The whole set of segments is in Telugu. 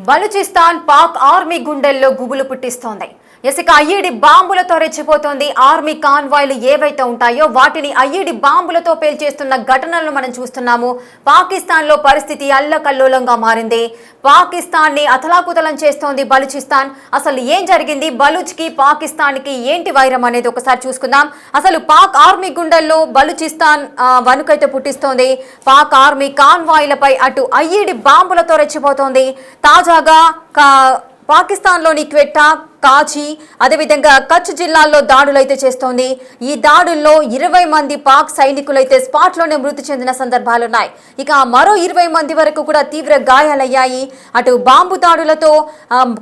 బలూచిస్తాన్ పాక్ ఆర్మీ గుండెల్లో గుబులు పుట్టిస్తోంది. ఇక ఐఈడి బాంబులతో రెచ్చిపోతోంది. ఆర్మీ కాన్వాయ్లు ఏవైతే ఉంటాయో వాటిని ఐఈడి బాంబులతో పేల్చేస్తున్న ఘటనలను మనం చూస్తున్నాము. పాకిస్తాన్లో పరిస్థితి అల్లకల్లోలంగా మారింది. పాకిస్తాన్ ని అతలాకుతలం చేస్తోంది బలూచిస్తాన్. అసలు ఏం జరిగింది? బలూచ్ కి పాకిస్తాన్ కి ఏంటి వైరం అనేది ఒకసారి చూసుకుందాం. అసలు పాక్ ఆర్మీ గుండెల్లో బలూచిస్తాన్ వణుకైతే పుట్టిస్తోంది. పాక్ ఆర్మీ కాన్వాయ్లపై అటు ఐఈడి బాంబులతో రెచ్చిపోతోంది. తాజాగా పాకిస్తాన్లోని క్వెట్టా, కాచి, అదేవిధంగా కచ్ జిల్లాల్లో దాడులు అయితే చేస్తోంది. ఈ దాడుల్లో 20 మంది పాక్ సైనికులైతే స్పాట్లోనే మృతి చెందిన సందర్భాలున్నాయి. ఇక మరో 20 మంది వరకు కూడా తీవ్ర గాయాలయ్యాయి. అటు బాంబు దాడులతో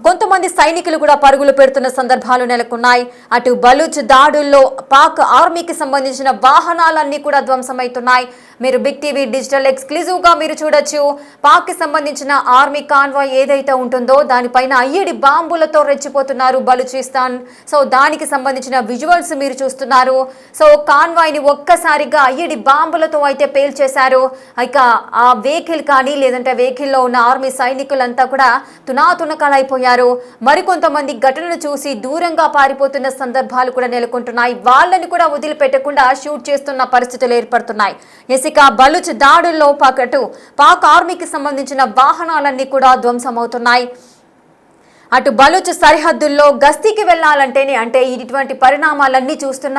కొంతమంది సైనికులు కూడా పరుగులు పెడుతున్న సందర్భాలు నెలకొన్నాయి. అటు బలూచ్ దాడుల్లో పాక్ ఆర్మీకి సంబంధించిన వాహనాలన్నీ కూడా ధ్వంసమవుతున్నాయి. మీరు బిగ్ టీవీ డిజిటల్ ఎక్స్క్లూజివ్ గా మీరు చూడొచ్చు. పాక్ కి సంబంధించిన ఆర్మీ కాన్వాయ్ ఏదైతే ఉంటుందో దానిపైన ఐఈడి బాంబులతో రెచ్చిపోతున్నారు బలూచిస్తాన్. సో దానికి సంబంధించిన విజువల్స్ మీరు చూస్తున్నారు. సో కాన్వాయ్ ని ఒక్కసారిగా ఐఈడి బాంబులతో అయితే పేల్చేశారు. ఇక ఆ వెహికల్ కానీ లేదంటే వెహికల్లో ఉన్న ఆర్మీ సైనికులంతా కూడా తునాతునకలైపోయారు. మరికొంతమంది ఘటనను చూసి దూరంగా పారిపోతున్న సందర్భాలు కూడా నెలకొంటున్నాయి. వాళ్ళని కూడా వదిలిపెట్టకుండా షూట్ చేస్తున్న పరిస్థితులు ఏర్పడుతున్నాయి. ఇక బలూచ్ దాడుల్లో పాక్ ఆర్మీకి సంబంధించిన వాహనాలన్నీ కూడా ధ్వంసమవుతున్నాయి. అటు బలూచ్ సరిహద్దుల్లో గస్తీకి వెళ్లాలంటేనే అంటే ఇటువంటి పరిణామాలన్నీ చూస్తున్న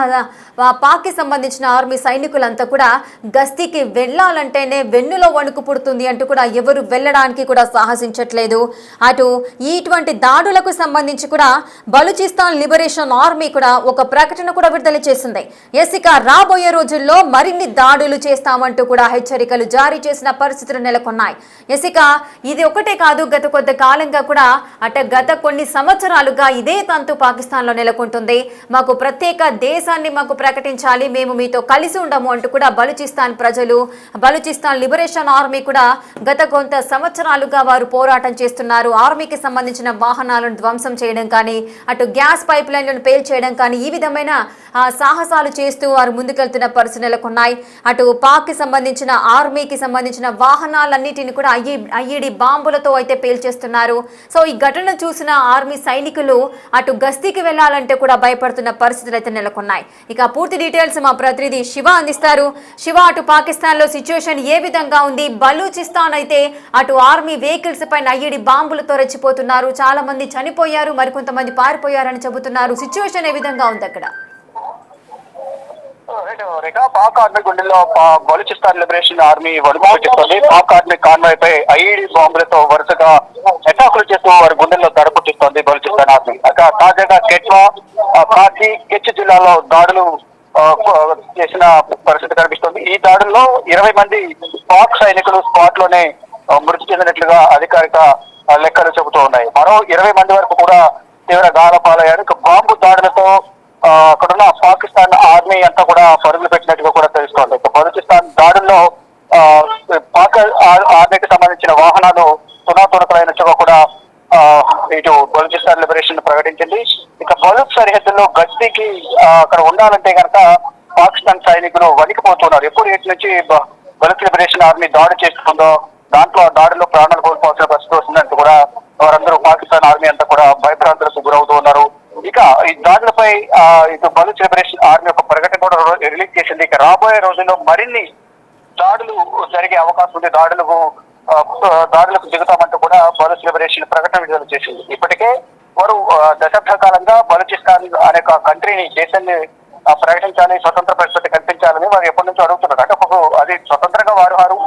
పాక్కి సంబంధించిన ఆర్మీ సైనికులంతా కూడా గస్తీకి వెళ్లాలంటేనే వెన్నులో వణుకు పుడుతుంది అంటూ కూడా ఎవరు వెళ్ళడానికి కూడా సాహసించట్లేదు. అటు ఇటువంటి దాడులకు సంబంధించి కూడా బలూచిస్తాన్ లిబరేషన్ ఆర్మీ కూడా ఒక ప్రకటన కూడా విడుదల చేసింది. ఇక రాబోయే రోజుల్లో మరిన్ని దాడులు చేస్తామంటూ కూడా హెచ్చరికలు జారీ చేసిన పరిస్థితులు నెలకొన్నాయి. ఇక ఇది ఒకటే కాదు, గత కొద్ది కాలంగా కూడా గత కొన్ని సంవత్సరాలుగా ఇదే తంతు పాకిస్తాన్లో నెలకొంటుంది. మాకు ప్రత్యేక దేశాన్ని మాకు ప్రకటించాలి, మేము మీతో కలిసి ఉండము అంటూ కూడా బలూచిస్తాన్ ప్రజలు, బలూచిస్తాన్ లిబరేషన్ ఆర్మీ కూడా గత కొంత సంవత్సరాలుగా వారు పోరాటం చేస్తున్నారు. ఆర్మీకి సంబంధించిన వాహనాలను ధ్వంసం చేయడం కానీ, అటు గ్యాస్ పైప్ లైన్లను పేల్చేయడం కానీ ఈ విధమైన సాహసాలు చేస్తూ వారు ముందుకెళ్తున్న పరిస్థితులు నెలకొన్నాయి. అటు పాక్కి సంబంధించిన ఆర్మీకి సంబంధించిన వాహనాలన్నిటిని కూడా ఐఈడి బాంబులతో అయితే పేల్చేస్తున్నారు. సో ఈ ఘటన చూసిన ఆర్మీ సైనికులు అటు గస్తీకి వెళ్లాలంటే కూడా భయపడుతున్న పరిస్థితులు అయితే నెలకొన్నాయి. ఇక పూర్తి డీటెయిల్స్ మా ప్రతినిధి శివ అందిస్తారు. శివ, అటు పాకిస్తాన్ లో సిచ్యువేషన్ ఏ విధంగా ఉంది? బలూచిస్తాన్ అయితే అటు ఆర్మీ వెహికల్స్ పైన ఐఈడి బాంబులతో రెచ్చిపోతున్నారు. చాలా మంది చనిపోయారు, మరికొంతమంది పారిపోయారని చెబుతున్నారు. సిచ్యువేషన్ ఏ విధంగా ఉంది అక్కడ? పాక్ ఆర్మీ గుండెల్లో బలూచిస్తాన్ లిబరేషన్ ఆర్మీ వణుకు పుట్టిస్తోంది. పాక్ ఆర్మీ కాన్వాయ్ పై ఐఈడి బాంబులతో వరుసగా అటాకులు చేస్తూ వారి గుండెల్లో దడ పుట్టిస్తోంది బలూచిస్తాన్ ఆర్మీ. తాజాగా కెట్వా, కాచి, కెచ్ జిల్లాలో దాడులు చేసిన పరిస్థితి కనిపిస్తోంది. ఈ దాడుల్లో 20 మంది పాక్ సైనికులు స్పాట్ లోనే మృతి చెందినట్లుగా అధికారిక లెక్కలు చెబుతూ ఉన్నాయి. మరో 20 మంది వరకు కూడా తీవ్ర గాయాలపాలయ్యారు. బాంబు దాడులతో అక్కడున్న పాకిస్తాన్ ఆర్మీ అంతా కూడా పరుగులు పెట్టినట్టుగా కూడా తెలుస్తోంది. బలూచిస్తాన్ దాడుల్లో పాక్ ఆర్మీకి సంబంధించిన వాహనాలు తునాతునకలైనట్టుగా కూడా ఇటు బలూచిస్తాన్ లిబరేషన్ ప్రకటించింది. ఇక బలూచ్ సరిహద్దుల్లో గస్తీకి అక్కడ ఉండాలంటే కనుక పాకిస్తాన్ సైనికులు వణికిపోతున్నారు. ఎప్పుడు ఇటు నుంచి బలూచ్ లిబరేషన్ ఆర్మీ దాడి చేస్తుందో దాంట్లో దాడిలో ప్రాణాలు కోల్పోవాల్సిన పరిస్థితి వస్తుందంటూ కూడా వారందరూ పాకిస్తాన్ ఆర్మీ అంతా కూడా భయభ్రాంతులకు గురవుతూ ఉన్నారు. ఇక ఈ దాడులపై ఇటు బలూచ్ లిబరేషన్ ఆర్మీ ఒక ప్రకటన కూడా రిలీజ్ చేసింది. ఇక రాబోయే రోజుల్లో మరిన్ని దాడులు జరిగే అవకాశం ఉంది, దాడులకు దిగుతామంటూ కూడా బలూచ్ లిబరేషన్ ప్రకటన విడుదల చేసింది. ఇప్పటికే వారు దశాబ్ద కాలంగా బలూచిస్తాన్ అనే కంట్రీని, దేశాన్ని ప్రకటించాలి, స్వతంత్ర పరిస్థితి కల్పించాలని వారు ఎప్పటి నుంచో అడుగుతున్నారు. అంటే అది స్వతంత్రంగా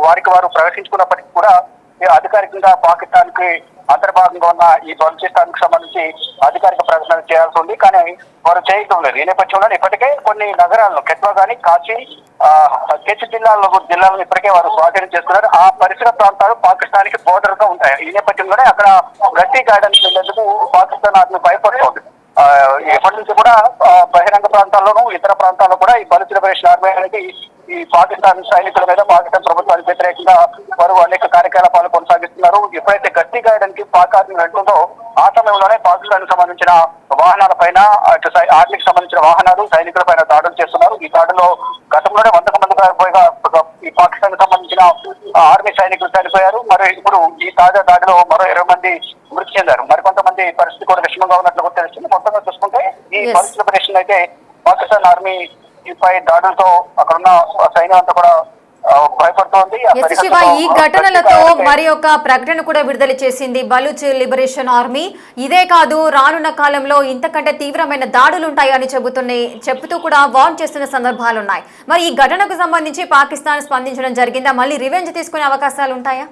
వారికి వారు ప్రకటించుకున్నప్పటికీ కూడా అధికారికంగా పాకిస్తాన్ కి అంతర్భాగంగా ఉన్న ఈ బలూచిస్తాన్ కి సంబంధించి అధికారిక ప్రకటన చేయాల్సి ఉంది. కానీ వారు చేయటం లేదు. ఈ నేపథ్యంలో ఇప్పటికే కొన్ని నగరాలను కెట్వా కానీ, కాచి, కెచ్ జిల్లాలను ఇప్పటికే వారు స్వాధీనం చేసుకున్నారు. ఆ పరిసర ప్రాంతాలు పాకిస్తాన్ కి బోర్డర్ గా ఉంటాయి. ఈ నేపథ్యంలోనే అక్కడ గస్తీ గార్డెన్స్ వెళ్లేందుకు పాకిస్తాన్ ఆర్మీ భయపడుతోంది. ఎప్పటి నుంచి కూడా బహిరంగ ప్రాంతాల్లోనూ ఇతర ప్రాంతాల్లో కూడా ఈ బలూచ్ లిబరేషన్ ఆర్మీ అనేది ఈ పాకిస్తాన్ సైనికుల మీద, పాకిస్తాన్ ప్రభుత్వానికి వ్యతిరేకంగా వారు అనేక కార్యకలాపాలు కొనసాగిస్తున్నారు. ఎప్పుడైతే గస్తీ గాయడానికి పాక్ ఆర్మీ వెళ్తుందో ఆ సమయంలోనే పాకిస్తాన్ కు సంబంధించిన వాహనాల పైన, ఆర్మీకి సంబంధించిన వాహనాలు, సైనికుల పైన దాడులు చేస్తున్నారు. ఈ దాడుల్లో గత గతంలోనే 100 మంది పైగా ఈ పాకిస్తాన్ కు సంబంధించిన ఆర్మీ సైనికులు చనిపోయారు. మరి ఇప్పుడు ఈ తాజా దాడిలో మరో 20 మంది మృతి చెందారు. మరికొంతమంది పరిస్థితి కూడా విషమంగా ఉన్నట్లు కూడా తెలుస్తుంది. మొత్తంగా చూసుకుంటే ఈ బలుచ్ లిబరేషన్ అయితే పాకిస్తాన్ ఆర్మీ పై దాడులతో అక్కడున్న సైన్యం అంతా కూడా భయపడుతోంది. శివ, ఈ చెప్తున్నలతో మరి ఒక ప్రకటన కూడా విడుదల చేసింది బలూచ్ లిబరేషన్ ఆర్మీ. ఇదే కాదు, రానున్న కాలంలో ఇంతకంటే తీవ్రమైన దాడులు ఉంటాయని చెబుతూ కూడా వార్న్ చేస్తున్న సందర్భాలు ఉన్నాయి. మరి ఈ ఘటనకు సంబంధించి పాకిస్తాన్ స్పందించడం జరిగిందా? మళ్ళీ రివెంజ్ తీసుకునే అవకాశాలు ఉంటాయా?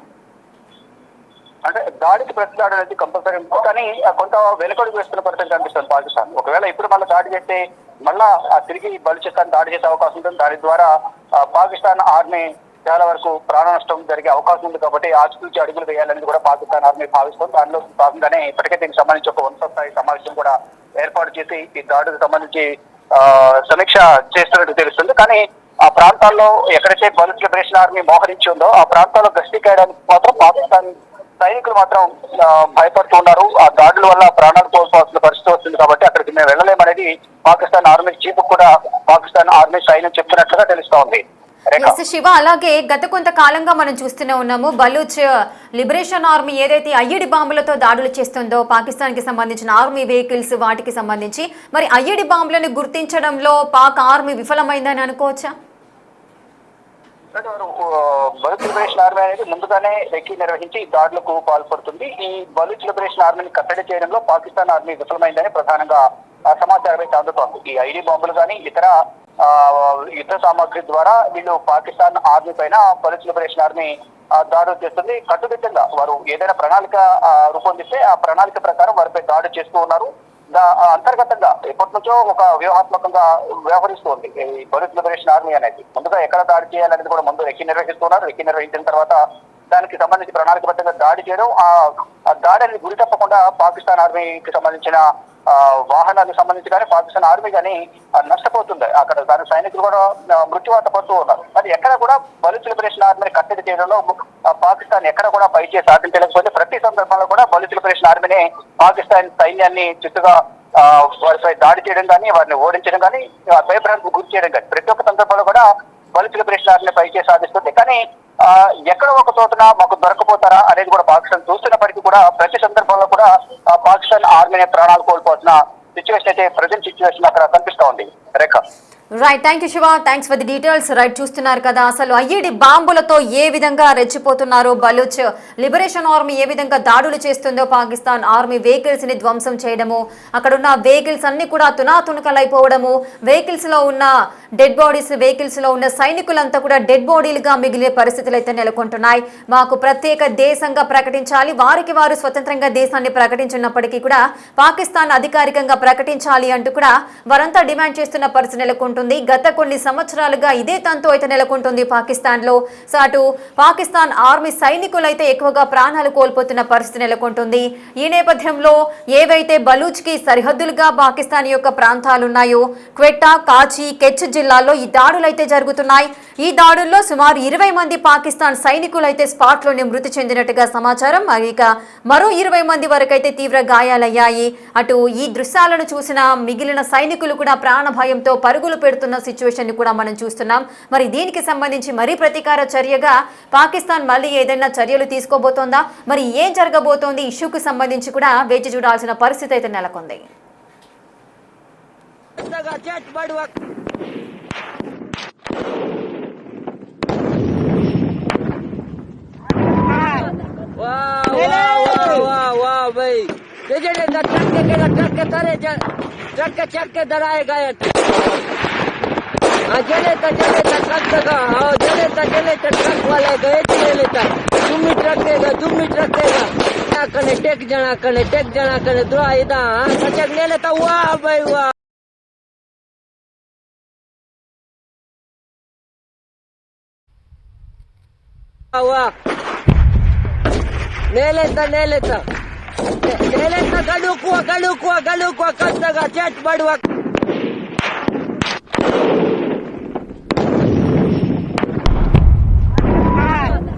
అంటే దాడికి ప్రతిదాడి అనేది కంపల్సరీ, కానీ కొంత వెనుకడుగు వేస్తున్న పరిస్థితి కనిపిస్తుంది పాకిస్తాన్. ఒకవేళ ఇప్పుడు మళ్ళీ దాడి చేస్తే మళ్ళా తిరిగి బలూచిస్తాన్ దాడి చేసే అవకాశం ఉంటుంది. దాని ద్వారా పాకిస్తాన్ ఆర్మీ చాలా వరకు ప్రాణ నష్టం జరిగే అవకాశం ఉంది. కాబట్టి ఆచితూచి అడుగులు వేయాలని కూడా పాకిస్తాన్ ఆర్మీ భావిస్తుంది. దానిలో భాగంగానే ఇప్పటికే దీనికి సంబంధించి ఒక ఉన్నత స్థాయి సమావేశం కూడా ఏర్పాటు చేసి ఈ దాడికి సంబంధించి సమీక్ష చేస్తున్నట్టు తెలుస్తుంది. కానీ ఆ ప్రాంతాల్లో ఎక్కడైతే బలూచ్ లిబరేషన్ ఆర్మీ మోహరించి ఉందో ఆ ప్రాంతాల్లో గస్తీ కాయడానికి మాత్రం పాకిస్తాన్ సైనికులు మాత్రం భయపడుతున్నారు. ఆ దాడుల వల్ల ప్రాణాలు కోల్పోవాల్సిన పరిస్థితి వస్తుంది. కాబట్టి అక్కడికి మేము వెళ్ళలేమనేది పాకిస్తాన్ ఆర్మీ చీఫ్ కూడా పాకిస్తాన్ ఆర్మీ సైన్యం చెప్తున్నట్లుగా తెలుస్తా ఉంది. శివ, అలాగే గత కొంతకాలంగా మనం చూస్తూనే ఉన్నాము, బలూచ్ లిబరేషన్ ఆర్మీ ఏదైతే ఐఈడి బాంబులతో దాడులు చేస్తుందో పాకిస్తాన్ కి సంబంధించిన ఆర్మీ వెహికల్స్ వాటికి సంబంధించి, మరి ఐఈడి బాంబులను గుర్తించడంలో పాక్ ఆర్మీ విఫలమైందని అనుకోవచ్చా? బలూచ్ లిబరేషన్ ఆర్మీ అనేది ముందుగానే రెక్కి నిర్వహించి దాడులకు పాల్పడుతుంది. ఈ బలూచ్ లిబరేషన్ ఆర్మీని కట్టడి చేయడంలో పాకిస్తాన్ ఆర్మీ విఫలమైందని ప్రధానంగా సమాచారం అయితే అందుతోంది. ఈ ఐడి బాంబులు కానీ ఇతర యుద్ధ సామాగ్రి ద్వారా వీళ్ళు పాకిస్తాన్ ఆర్మీ పైన బలూచ్ లిబరేషన్ ఆర్మీ దాడులు చేస్తుంది. కట్టుదిట్టంగా వారు ఏదైనా ప్రణాళిక రూపొందిస్తే ఆ ప్రణాళిక ప్రకారం వారిపై దాడి చేస్తూ ఉన్నారు. అంతర్గతంగా ఎప్పటి నుంచో ఒక వ్యూహాత్మకంగా వ్యవహరిస్తుంది ఈ బలూచ్ లిబరేషన్ ఆర్మీ అనేది. ముందుగా ఎక్కడ దాడి చేయాలనేది కూడా ముందు రెక్కి నిర్వహిస్తున్నారు. రెక్కి నిర్వహించిన తర్వాత దానికి సంబంధించి ప్రణాళికబద్ధంగా దాడి చేయడం, ఆ దాడిని గురి తప్పకుండా పాకిస్తాన్ ఆర్మీకి సంబంధించిన వాహనాలకు సంబంధించి కానీ పాకిస్తాన్ ఆర్మీ కానీ నష్టపోతుంది. అక్కడ దాని సైనికులు కూడా మృత్యువాత పడుతూ ఉన్నారు. అది ఎక్కడ కూడా బలూచ్ లిబరేషన్ ఆర్మీని కట్టడి చేయడంలో పాకిస్తాన్ ఎక్కడ కూడా పై చేసి సాధించలేకపోతే ప్రతి సందర్భంలో కూడా బలూచ్ లిబరేషన్ ఆర్మీని పాకిస్తాన్ సైన్యాన్ని చిత్తుగా వారిపై దాడి చేయడం కానీ వారిని ఓడించడం కానీ భయభ్రాంతికి గురి చేయడం కానీ ప్రతి ఒక్క సందర్భంలో కూడా బలూచ్ లిబరేషన్ ఆర్మీని పై చేసి సాధిస్తుంది. కానీ ఎక్కడో ఒక చోటున మాకు దొరకపోతారా అనేది కూడా పాకిస్తాన్ చూస్తున్నప్పటికీ కూడా ప్రతి సందర్భంలో కూడా పాకిస్తాన్ ఆర్మీని ప్రాణాలు కోల్పోతున్న సిచ్యువేషన్ అయితే ప్రజెంట్ సిచ్యువేషన్ అక్కడ కనిపిస్తా ఉంది. Rekha, right, thank you Shiva, thanks for the details. Right, చూస్తున్నారు కదా అసలు ఐఈడి బాంబులతో ఏ విధంగా రెచ్చిపోతున్నారు బలూచ్ లిబరేషన్ ఆర్మీ, ఏ విధంగా దాడులు చేస్తుందో పాకిస్తాన్ ఆర్మీ వెహికల్స్ ని ధ్వంసం చేయడము, అక్కడున్న వెహికల్స్ అన్ని కూడా తునాతునకలైపోవడము, వెహికల్స్ లో ఉన్న డెడ్ బాడీస్, వెహికల్స్ లో ఉన్న సైనికులంతా కూడా డెడ్ బాడీలుగా మిగిలే పరిస్థితులు అయితే నెలకొంటున్నాయి. మాకు ప్రత్యేక దేశంగా ప్రకటించాలి, వారికి వారు స్వతంత్రంగా దేశాన్ని ప్రకటించినప్పటికీ కూడా పాకిస్తాన్ అధికారికంగా ప్రకటించాలి అంటూ కూడా వారంతా డిమాండ్ చేస్తున్న పరిస్థితి నెలకొంటుంది. గత కొన్ని సంవత్సరాలుగా ఇదే తంతు అయితే నెలకొంటుంది పాకిస్తాన్ లో. అటు పాకిస్తాన్ ఆర్మీ సైనికులైతే ఎక్కువగా ప్రాణాలు కోల్పోతున్న పరిస్థితి నెలకొంటుంది. ఈ నేపథ్యంలో ఏవైతే బలూచ్ కి సరిహద్దులుగా పాకిస్తాన్ యొక్క ప్రాంతాలు ఉన్నాయో క్వెట్టా, కాచి, కెచ్ జిల్లాల్లో ఈ దాడులు అయితే జరుగుతున్నాయి. ఈ దాడుల్లో సుమారు 20 మంది పాకిస్తాన్ సైనికులు అయితే స్పాట్ లోనే మృతి చెందినట్టుగా సమాచారం. ఇక మరో 20 మంది వరకు అయితే తీవ్ర గాయాలయ్యాయి. అటు ఈ దృశ్యాలను చూసిన మిగిలిన సైనికులు కూడా ప్రాణ భయంతో పరుగులు పెడుతున్న సిచ్యువేషన్ ని కూడా మనం చూస్తున్నాం. మరి దీనికి సంబంధించి మరీ ప్రతీకార చర్యగా పాకిస్తాన్ మళ్ళీ ఏదైనా చర్యలు తీసుకోబోతోందా, మరి ఏం జరగబోతోంది ఇష్యూకి సంబంధించి కూడా వేచి చూడాల్సిన పరిస్థితి అయితే నెలకొంది. ट्रक के दराए गए जले तो ट्रक जगह जले तो ट्रक वाले गए जले तो तुम्हें ट्रकेगा कने टेक जना कने दुआ इदा सचक ले लेता वाह भाई वाह वाह ले लेता गलू कुआ कस्तगा चट बड़वा